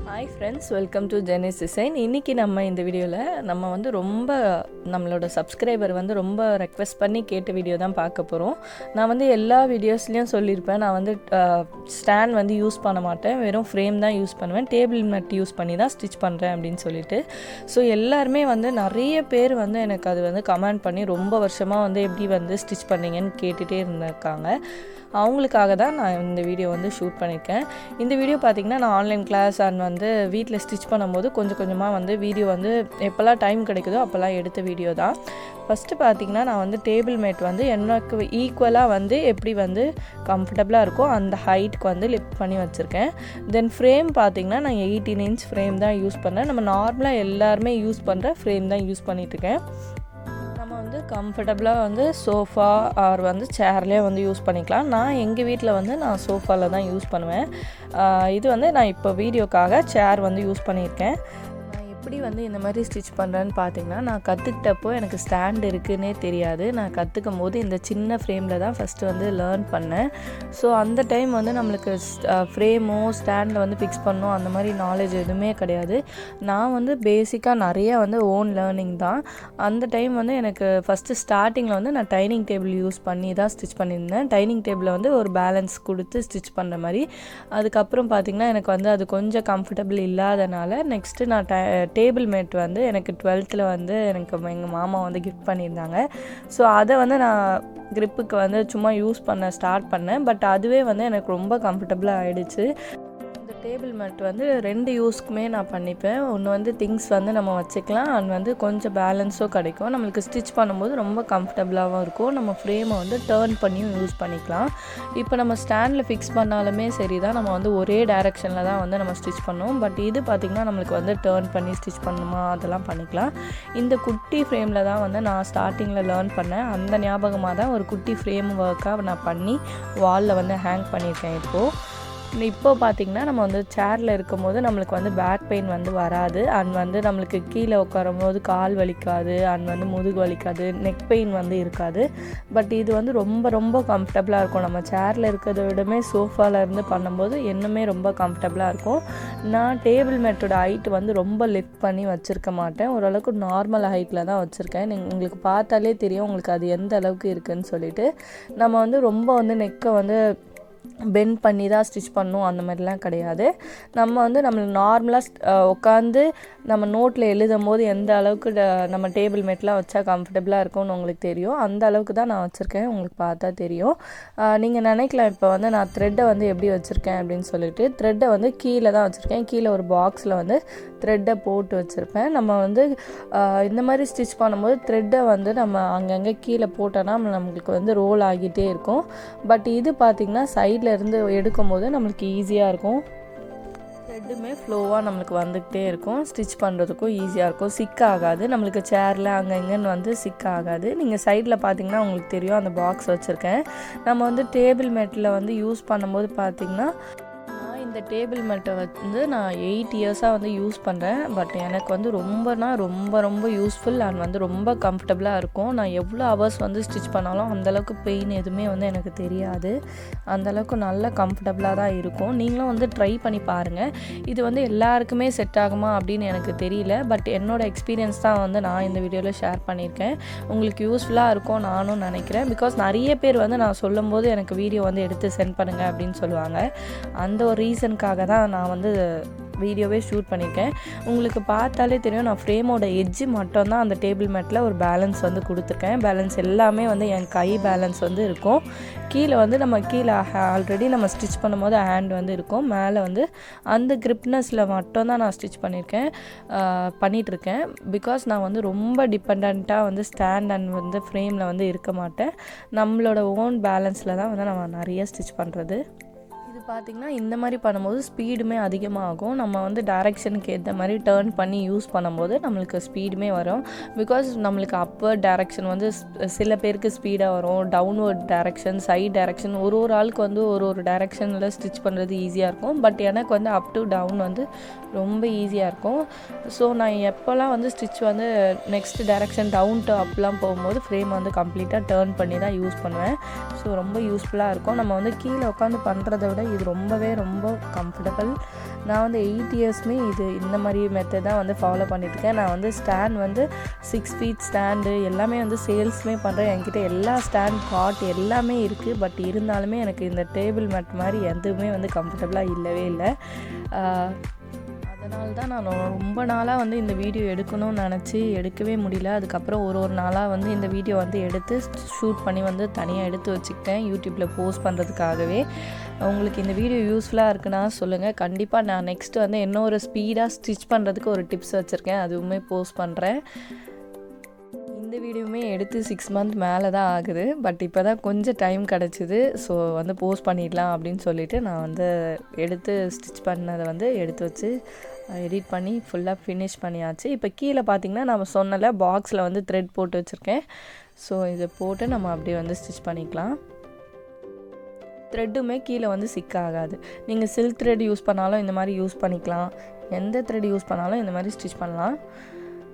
Hi friends, welcome to ஜெனிஸ் design. இன்றைக்கி நம்ம இந்த வீடியோவில் நம்ம வந்து நம்மளோட சப்ஸ்கிரைபர் வந்து ரொம்ப ரெக்வெஸ்ட் பண்ணி கேட்ட வீடியோ தான் பார்க்க போகிறோம். நான் வந்து எல்லா வீடியோஸ்லேயும் சொல்லியிருப்பேன், நான் வந்து ஸ்டாண்ட் வந்து யூஸ் பண்ண மாட்டேன், வெறும் ஃப்ரேம் தான் யூஸ் பண்ணுவேன், டேபிள் மேட் யூஸ் பண்ணி தான் ஸ்டிச் பண்ணுறேன் அப்படின்னு சொல்லிட்டு. ஸோ எல்லாருமே வந்து நிறைய பேர் வந்து எனக்கு அது வந்து கமெண்ட் பண்ணி ரொம்ப வருஷமாக வந்து எப்படி வந்து ஸ்டிச் பண்ணிங்கன்னு கேட்டுகிட்டே இருந்திருக்காங்க. அவங்களுக்காக தான் நான் இந்த வீடியோ வந்து ஷூட் பண்ணியிருக்கேன். இந்த வீடியோ பார்த்திங்கன்னா நான் ஆன்லைன் கிளாஸ் வந்து வீட்டில் ஸ்டிச் பண்ணும்போது கொஞ்சம் கொஞ்சமாக வந்து வீடியோ வந்து எப்போல்லாம் டைம் கிடைக்குதோ அப்போல்லாம் எடுத்த வீடியோ தான். ஃபஸ்ட்டு பார்த்திங்கன்னா நான் வந்து டேபிள் மேட் வந்து எனக்கு ஈக்குவலாக வந்து எப்படி வந்து கம்ஃபர்டபுளாக இருக்கோ அந்த ஹைட்டுக்கு வந்து லிஃப்ட் பண்ணி வச்சுருக்கேன். தென் ஃப்ரேம் பார்த்திங்கன்னா நான் 18 இன்ச் ஃப்ரேம் தான் யூஸ் பண்ணுறேன். நம்ம நார்மலாக எல்லாருமே யூஸ் பண்ணுற ஃப்ரேம் தான் யூஸ் பண்ணிகிட்ருக்கேன். நம்ம வந்து கம்ஃபர்டபுளாக வந்து சோஃபா ஆர் வந்து சேர்லேயே வந்து யூஸ் பண்ணிக்கலாம். நான் எங்கள் வீட்டில் வந்து நான் சோஃபாவில் தான் யூஸ் பண்ணுவேன். இது வந்து நான் இப்போ வீடியோக்காக சேர் வந்து யூஸ் பண்ணியிருக்கேன். எப்படி வந்து இந்த மாதிரி ஸ்டிச் பண்ணுறேன்னு பார்த்தீங்கன்னா, நான் கற்றுக்கிட்டப்போ எனக்கு ஸ்டாண்ட் இருக்குன்னே தெரியாது. நான் கற்றுக்கும் போது இந்த சின்ன ஃப்ரேமில் தான் ஃபஸ்ட்டு வந்து லேர்ன் பண்ணேன். ஸோ அந்த டைம் வந்து நம்மளுக்கு ஃப்ரேமோ ஸ்டாண்டில் வந்து ஃபிக்ஸ் பண்ணணும் அந்த மாதிரி நாலேஜ் எதுவுமே கிடையாது. நான் வந்து பேசிக்காக நிறையா வந்து ஓன் லேர்னிங் தான். அந்த டைம் வந்து எனக்கு ஃபஸ்ட்டு ஸ்டார்டிங்கில் வந்து நான் டைனிங் டேபிள் யூஸ் பண்ணி தான் ஸ்டிச் பண்ணியிருந்தேன். டைனிங் டேபிளில் வந்து ஒரு பேலன்ஸ் கொடுத்து ஸ்டிச் பண்ணுற மாதிரி. அதுக்கப்புறம் பார்த்திங்கன்னா எனக்கு வந்து அது கொஞ்சம் கம்ஃபர்டபுள் இல்லாதனால நெக்ஸ்ட்டு நான் டேபிள் மேட் வந்து எனக்கு 12th வந்து எனக்கு எங்கள் மாமா வந்து கிஃப்ட் பண்ணியிருந்தாங்க. ஸோ அதை வந்து நான் கிரிப்புக்கு வந்து சும்மா யூஸ் ஸ்டார்ட் பண்ணேன். பட் அதுவே வந்து எனக்கு ரொம்ப கம்ஃபர்டபுளாக ஆகிடுச்சு. இந்த டேபிள் மேட் வந்து 2 யூஸ்க்குமே நான் பண்ணிப்பேன். ஒன்று வந்து திங்ஸ் வந்து நம்ம வச்சுக்கலாம், அண்ட் வந்து கொஞ்சம் பேலன்ஸும் கிடைக்கும். நம்மளுக்கு ஸ்டிச் பண்ணும்போது ரொம்ப கம்ஃபர்டபுளாகவும் இருக்கும். நம்ம ஃப்ரேமை வந்து டேர்ன் பண்ணியும் யூஸ் பண்ணிக்கலாம். இப்போ நம்ம ஸ்டாண்டில் ஃபிக்ஸ் பண்ணாலுமே சரி தான், நம்ம வந்து ஒரே டைரெக்ஷனில் தான் வந்து நம்ம ஸ்டிச் பண்ணுவோம். பட் இது பார்த்திங்கன்னா நம்மளுக்கு வந்து டேர்ன் பண்ணி ஸ்டிச் பண்ணணுமா அதெல்லாம் பண்ணிக்கலாம். இந்த குட்டி ஃப்ரேமில் தான் வந்து நான் ஸ்டார்டிங்கில் லேர்ன் பண்ணேன். அந்த ஞாபகமாக தான் ஒரு குட்டி ஃப்ரேம் ஒர்க்காக நான் பண்ணி வாலில் வந்து ஹேங் பண்ணியிருக்கேன். இப்போ பார்த்திங்கன்னா நம்ம வந்து சேரில் இருக்கும்போது நம்மளுக்கு வந்து பேக் பெயின் வந்து வராது. அண்ட் வந்து நம்மளுக்கு கீழே உட்காரும் போது கால் வலிக்காது, அண்ட் வந்து முதுகு வலிக்காது, நெக் பெயின் வந்து இருக்காது. பட் இது வந்து ரொம்ப ரொம்ப கம்ஃபர்டபுளாக இருக்கும். நம்ம சேரில் இருக்கிறத விடமே சோஃபாவில் இருந்து பண்ணும்போது இன்னுமே ரொம்ப கம்ஃபர்டபுளாக இருக்கும். நான் டேபிள் மேட்டோட ஹைட் வந்து ரொம்ப லிஃப்ட் பண்ணி வச்சுருக்க மாட்டேன். ஓரளவுக்கு நார்மல் ஹைட்டில் தான் வச்சுருக்கேன். உங்களுக்கு பார்த்தாலே தெரியும் உங்களுக்கு அது எந்த அளவுக்கு இருக்குதுன்னு சொல்லிட்டு. நம்ம வந்து ரொம்ப வந்து நெக்கை வந்து பெண்ட் பண்ணி தான் ஸ்டிச் பண்ணணும் அந்த மாதிரிலாம் கிடையாது. நம்ம வந்து நம்மளுக்கு நார்மலாக உட்காந்து நம்ம நோட்டில் எழுதும் போது எந்த அளவுக்கு நம்ம டேபிள் மேட்லாம் வச்சா கம்ஃபர்டபுளாக இருக்கும்னு உங்களுக்கு தெரியும். அந்த அளவுக்கு தான் நான் வச்சுருக்கேன். உங்களுக்கு பார்த்தா தெரியும். நீங்கள் நினைக்கலாம் இப்போ வந்து நான் த்ரெட்டை வந்து எப்படி வச்சுருக்கேன் அப்படின்னு சொல்லிட்டு. த்ரெட்டை வந்து கீழே தான் வச்சுருக்கேன். கீழே ஒரு பாக்ஸில் வந்து த்ரெட்டை போட்டு வச்சுருப்பேன். நம்ம வந்து இந்த மாதிரி ஸ்டிச் பண்ணும்போது த்ரெட்டை வந்து நம்ம அங்கங்கே கீழே போட்டோன்னா நம்மளுக்கு வந்து ரோல் ஆகிட்டே இருக்கும். பட் இது பார்த்திங்கன்னா சைடில் இருந்து எடுக்கும் போது நம்மளுக்கு ஈஸியாக இருக்கும். த்ரெட்டுமே ஃப்ளோவாக நம்மளுக்கு வந்துக்கிட்டே இருக்கும். ஸ்டிச் பண்ணுறதுக்கும் ஈஸியாக இருக்கும். சிக் ஆகாது. நம்மளுக்கு சேரில் அங்கே இங்கேன்னு வந்து சிக் ஆகாது. நீங்கள் சைடில் பார்த்தீங்கன்னா உங்களுக்கு தெரியும் அந்த பாக்ஸ் வச்சுருக்கேன். நம்ம வந்து டேபிள் மேட்டில் வந்து யூஸ் பண்ணும்போது பார்த்திங்கன்னா இந்த டேபிள் மேட்டை வந்து நான் 8 இயர்ஸாக வந்து யூஸ் பண்ணுறேன். பட் எனக்கு வந்து ரொம்ப ரொம்ப யூஸ்ஃபுல் அண்ட் வந்து ரொம்ப கம்ஃபர்டபுளாக இருக்கும். நான் எவ்வளோ ஹவர்ஸ் வந்து ஸ்டிச் பண்ணாலும் அந்தளவுக்கு பெயின் எதுவுமே வந்து எனக்கு தெரியாது. அந்தளவுக்கு நல்ல கம்ஃபர்டபுளாக தான் இருக்கும். நீங்களும் வந்து ட்ரை பண்ணி பாருங்கள். இது வந்து எல்லாருக்குமே செட் ஆகுமா அப்படின்னு எனக்கு தெரியல. பட் என்னோடய எக்ஸ்பீரியன்ஸ் தான் வந்து நான் இந்த வீடியோவில் ஷேர் பண்ணியிருக்கேன். உங்களுக்கு யூஸ்ஃபுல்லாக இருக்கும் நானும் நினைக்கிறேன். பிகாஸ் நிறைய பேர் வந்து நான் சொல்லும் போது எனக்கு வீடியோ வந்து எடுத்து சென்ட் பண்ணுங்கள் அப்படின்னு சொல்லுவாங்க. அந்த ஒரு ரீசனுக்காக தான் நான் வந்து வீடியோவே ஷூட் பண்ணியிருக்கேன். உங்களுக்கு பார்த்தாலே தெரியும் நான் ஃப்ரேமோட எட்ஜு மட்டும்தான் அந்த டேபிள் மேட்டில் ஒரு பேலன்ஸ் வந்து கொடுத்துருக்கேன். பேலன்ஸ் எல்லாமே வந்து என் கை பேலன்ஸ் வந்து இருக்கும். கீழே வந்து நம்ம கீழே ஆல்ரெடி நம்ம ஸ்டிச் பண்ணும்போது ஹேண்ட் வந்து இருக்கும். மேலே வந்து அந்த கிரிப்னஸில் மட்டும்தான் நான் ஸ்டிச் பண்ணிகிட்ருக்கேன். பிகாஸ் நான் வந்து ரொம்ப டிபெண்ட்டாக வந்து ஸ்டாண்ட் அண்ட் வந்து ஃப்ரேமில் வந்து இருக்க மாட்டேன். நம்மளோட ஓன் பேலன்ஸில் தான் வந்து நம்ம நிறைய ஸ்டிச் பண்ணுறது. பார்த்திங்கன்னா இந்த மாதிரி பண்ணும்போது ஸ்பீடுமே அதிகமாகும். நம்ம வந்து டைரெக்ஷனுக்கு ஏற்ற மாதிரி டேர்ன் பண்ணி யூஸ் பண்ணும்போது நம்மளுக்கு ஸ்பீடுமே வரும். பிகாஸ் நம்மளுக்கு அப்பர் டைரெக்ஷன் வந்து சில பேருக்கு ஸ்பீடாக வரும், டவுன்வர்ட் டைரெக்ஷன், சைட் டைரெக்ஷன், ஒரு ஆளுக்கு வந்து ஒரு டைரெக்ஷனில் ஸ்டிச் பண்ணுறது ஈஸியாக இருக்கும். பட் எனக்கு வந்து அப் டு டவுன் வந்து ரொம்ப ஈஸியாக இருக்கும். ஸோ நான் எப்போல்லாம் வந்து ஸ்டிச் வந்து நெக்ஸ்ட் டைரெக்ஷன் டவுன் டு அப்லாம் போகும்போது ஃப்ரேம் வந்து கம்ப்ளீட்டாக டேர்ன் பண்ணி தான் யூஸ் பண்ணுவேன். ஸோ ரொம்ப யூஸ்ஃபுல்லாக இருக்கும். நம்ம வந்து கீழே உட்காந்து பண்ணுறத விட இது ரொம்ப கம்ஃபர்டபுள். நான் வந்து 8 இயர்ஸ்மே இந்த மாதிரி மெத்தட் தான் வந்து ஃபாலோ பண்ணிட்டுருக்கேன். நான் வந்து ஸ்டாண்ட் வந்து 6 ஃபீட் ஸ்டாண்டு எல்லாமே வந்து சேல்ஸுமே பண்ணுறேன். என்கிட்ட எல்லா ஸ்டாண்ட் காட் எல்லாமே இருக்குது. பட் இருந்தாலுமே எனக்கு இந்த டேபிள் மேட் மாதிரி எதுவுமே வந்து கம்ஃபர்டபுளாக இல்லவே இல்லை. அதனால தான் நான் ரொம்ப நாளாக வந்து இந்த வீடியோ எடுக்கணும்னு நினச்சி எடுக்கவே முடியல. அதுக்கப்புறம் ஒரு நாளாக வந்து இந்த வீடியோ வந்து எடுத்து ஷூட் பண்ணி வந்து தனியாக எடுத்து வச்சுக்கிட்டேன் யூடியூப்பில் போஸ்ட் பண்ணுறதுக்காகவே. உங்களுக்கு இந்த வீடியோ யூஸ்ஃபுல்லாக இருக்குன்னா சொல்லுங்கள். கண்டிப்பாக நான் நெக்ஸ்ட்டு வந்து இன்னொரு ஸ்பீடாக ஸ்டிச் பண்ணுறதுக்கு ஒரு டிப்ஸ் வச்சுருக்கேன், அதுவுமே போஸ்ட் பண்ணுறேன். இந்த வீடியோவுமே எடுத்து 6 மந்த் மேலே தான் ஆகுது. பட் இப்போ தான் கொஞ்சம் டைம் கிடச்சிது. ஸோ வந்து போஸ்ட் பண்ணிடலாம் அப்படின்னு சொல்லிவிட்டு நான் வந்து எடுத்து ஸ்டிச் பண்ணதை வந்து எடுத்து வச்சு எடிட் பண்ணி ஃபுல்லாக ஃபினிஷ் பண்ணியாச்சு. இப்போ கீழே பார்த்திங்கன்னா நம்ம சொன்னல பாக்ஸில் வந்து த்ரெட் போட்டு வச்சுருக்கேன். ஸோ இதை போட்டு நம்ம அப்படியே வந்து ஸ்டிச் பண்ணிக்கலாம். த்ரெட்டுமே கீழே வந்து சிக் ஆகாது. நீங்கள் சில்க் த்ரெட் யூஸ் பண்ணாலும் இந்த மாதிரி யூஸ் பண்ணிக்கலாம், எந்த த்ரெட் யூஸ் பண்ணாலும் இந்த மாதிரி ஸ்டிச் பண்ணலாம்.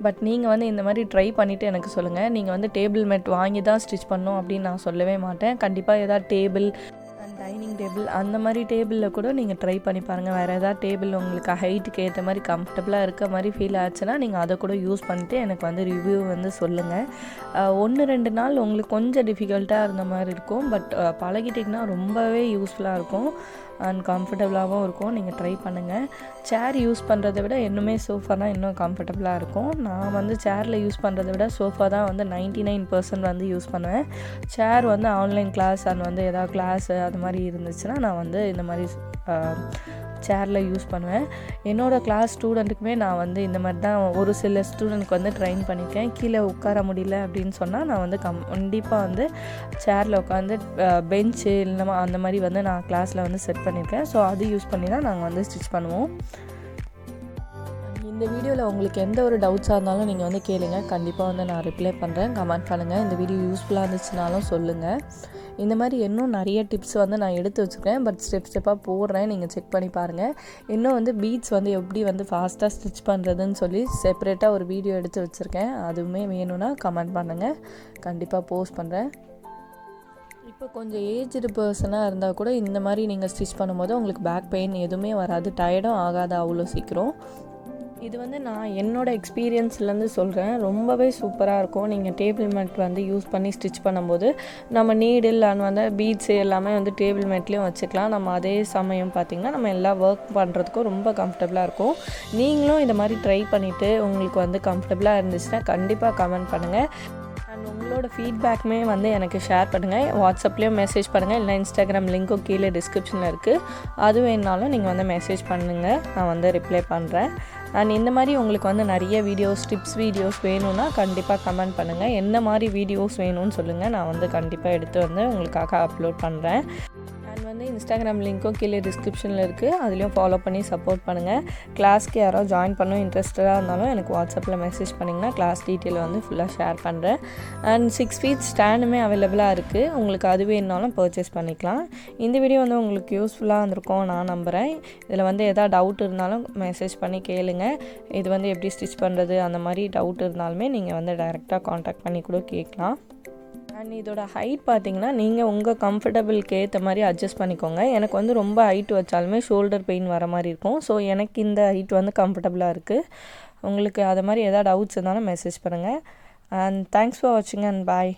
பட் நீங்கள் வந்து இந்த மாதிரி ட்ரை பண்ணிவிட்டு எனக்கு சொல்லுங்கள். நீங்கள் வந்து டேபிள் மேட் வாங்கி தான் ஸ்டிச் பண்ணணும் அப்படின்னு நான் சொல்லவே மாட்டேன். கண்டிப்பாக எதாவது டேபிள் அண்ட் டைனிங் டேபிள் அந்த மாதிரி டேபிளில் கூட நீங்கள் ட்ரை பண்ணி பாருங்கள். வேறு எதாவது டேபிள் உங்களுக்கு ஹைட்டுக்கு ஏற்ற மாதிரி கம்ஃபர்டபுளாக இருக்க மாதிரி ஃபீல் ஆச்சுன்னா நீங்கள் அதை கூட யூஸ் பண்ணிவிட்டு எனக்கு வந்து ரிவ்யூ வந்து சொல்லுங்கள். 1-2 நாள் உங்களுக்கு கொஞ்சம் டிஃபிகல்ட்டாக இருந்த மாதிரி இருக்கும். பட் பழகிட்டிங்கன்னா ரொம்பவே யூஸ்ஃபுல்லாக இருக்கும் அண்ட் கம்ஃபர்டபுளாகவும் இருக்கும். நீங்கள் ட்ரை பண்ணுங்கள். சேர் யூஸ் பண்ணுறதை விட இன்னுமே சோஃபா தான் இன்னும் கம்ஃபர்டபுளாக இருக்கும். நான் வந்து சேரில் யூஸ் பண்ணுறதை விட சோஃபா தான் வந்து 99% வந்து யூஸ் பண்ணுவேன். சேர் வந்து ஆன்லைன் கிளாஸ் அண்ட் வந்து எதாவது கிளாஸு அது மாதிரி இருந்துச்சுன்னா நான் வந்து இந்த மாதிரி சேரில் யூஸ் பண்ணுவேன். என்னோடய கிளாஸ் ஸ்டூடெண்ட்டுக்குமே நான் வந்து இந்த மாதிரி தான் ஒரு சில ஸ்டூடெண்ட்க்கு வந்து ட்ரெயின் பண்ணியிருக்கேன். கீழே உட்கார முடியல அப்படின்னு சொன்னால் நான் வந்து கண்டிப்பாக வந்து சேரில் உட்காந்து பெஞ்சு இல்லைனா அந்த மாதிரி வந்து நான் கிளாஸில் வந்து செட் பண்ணியிருக்கேன். ஸோ அது யூஸ் பண்ணி தான் நாங்கள் வந்து ஸ்டிச் பண்ணுவோம். இந்த வீடியோவில் உங்களுக்கு எந்த ஒரு டவுட்ஸாக இருந்தாலும் நீங்கள் வந்து கேளுங்க. கண்டிப்பாக வந்து நான் ரிப்ளை பண்ணுறேன். கமெண்ட் பண்ணுங்கள். இந்த வீடியோ யூஸ்ஃபுல்லாக இருந்துச்சுனாலும் சொல்லுங்கள். இந்த மாதிரி இன்னும் நிறைய டிப்ஸ் வந்து நான் எடுத்து வச்சுருக்கேன். பட் ஸ்டெப்பாக போடுறேன், நீங்கள் செக் பண்ணி பாருங்கள். இன்னும் வந்து பீட்ஸ் வந்து எப்படி வந்து ஃபாஸ்ட்டாக ஸ்டிச் பண்ணுறதுன்னு சொல்லி செப்பரேட்டாக ஒரு வீடியோ எடுத்து வச்சுருக்கேன். அதுவுமே வேணும்னா கமெண்ட் பண்ணுங்கள், கண்டிப்பாக போஸ்ட் பண்ணுறேன். இப்போ கொஞ்சம் ஏஜ்டு பர்சனாக இருந்தால் கூட இந்த மாதிரி நீங்கள் ஸ்டிச் பண்ணும்போது உங்களுக்கு பேக் பெயின் எதுவுமே வராது, டயர்டும் ஆகாது அவ்வளோ சீக்கிரம். இது வந்து நான் என்னோடய எக்ஸ்பீரியன்ஸ்லேருந்து சொல்கிறேன். ரொம்பவே சூப்பராக இருக்கும். நீங்கள் டேபிள் மேட் வந்து யூஸ் பண்ணி ஸ்டிச் பண்ணும்போது நம்ம நீடில் அண்ட் வந்து பீட்ஸு எல்லாமே வந்து டேபிள் மேட்லேயும் வச்சுக்கலாம். நம்ம அதே சமயம் பார்த்திங்கன்னா நம்ம எல்லா ஒர்க் பண்ணுறதுக்கும் ரொம்ப கம்ஃபர்டபுளாக இருக்கும். நீங்களும் இந்த மாதிரி ட்ரை பண்ணிவிட்டு உங்களுக்கு வந்து கம்ஃபர்டபுளாக இருந்துச்சுன்னா கண்டிப்பாக கமெண்ட் பண்ணுங்கள். அண்ட் உங்களோட ஃபீட்பேக்குமே வந்து எனக்கு ஷேர் பண்ணுங்கள். வாட்ஸ்அப்லேயும் மெசேஜ் பண்ணுங்கள், இல்லை இன்ஸ்டாகிராம் லிங்க்கும் கீழே டிஸ்கிரிப்ஷனில் இருக்குது. அது வேணுனாலும் நீங்கள் வந்து மெசேஜ் பண்ணுங்கள், நான் வந்து ரிப்ளை பண்ணுறேன். அண்ட் இந்த மாதிரி உங்களுக்கு வந்து நிறைய வீடியோஸ் டிப்ஸ் வீடியோஸ் வேணும்னா கண்டிப்பாக கமெண்ட் பண்ணுங்கள். என்ன மாதிரி வீடியோஸ் வேணும்னு சொல்லுங்கள், நான் வந்து கண்டிப்பாக எடுத்து வந்து உங்களுக்காக அப்லோட் பண்ணுறேன். அண்ட் வந்து இன்ஸ்டாகிராம் லிங்க்கும் கீழே டிஸ்கிரிப்ஷனில் இருக்குது, அதுலேயும் ஃபாலோ பண்ணி சப்போர்ட் பண்ணுங்கள். கிளாஸ்க்கு யாராவது ஜாயின் பண்ணணும் இன்ட்ரெஸ்டடாக இருந்தாலும் எனக்கு வாட்ஸ்அப்பில் மெசேஜ் பண்ணிங்கன்னா கிளாஸ் டீட்டெயில் வந்து ஃபுல்லாக ஷேர் பண்ணுறேன். அண்ட் 6 ஃபீட் ஸ்டாண்டுமே அவைலபிளாக இருக்குது. உங்களுக்கு அது வேணுனாலும் பர்ச்சேஸ் பண்ணிக்கலாம். இந்த வீடியோ வந்து உங்களுக்கு யூஸ்ஃபுல்லாக இருந்திருக்கும் நான் நம்புகிறேன். இதில் வந்து எதாவது டவுட் இருந்தாலும் மெசேஜ் பண்ணி கேளுங்க. இது வந்து எப்படி ஸ்டிச் பண்ணுறது அந்த மாதிரி டவுட் இருந்தாலுமே நீங்கள் வந்து டைரெக்டாக காண்டாக்ட் பண்ணி கூட கேட்கலாம். அண்ட் இதோட ஹைட் பார்த்திங்கன்னா நீங்கள் உங்கள் கம்ஃபர்டபுளுக்கு ஏற்ற மாதிரி அட்ஜஸ்ட் பண்ணிக்கோங்க. எனக்கு வந்து ரொம்ப ஹைட் வச்சாலுமே ஷோல்டர் பெயின் வர மாதிரி இருக்கும். ஸோ எனக்கு இந்த ஹைட் வந்து கம்ஃபர்டபுளாக இருக்குது. உங்களுக்கு அது மாதிரி எதாவது டவுட்ஸ் இருந்தாலும் மெசேஜ் பண்ணுங்கள். அண்ட் தேங்க்ஸ் ஃபார் வாட்சிங் அண்ட் பாய்.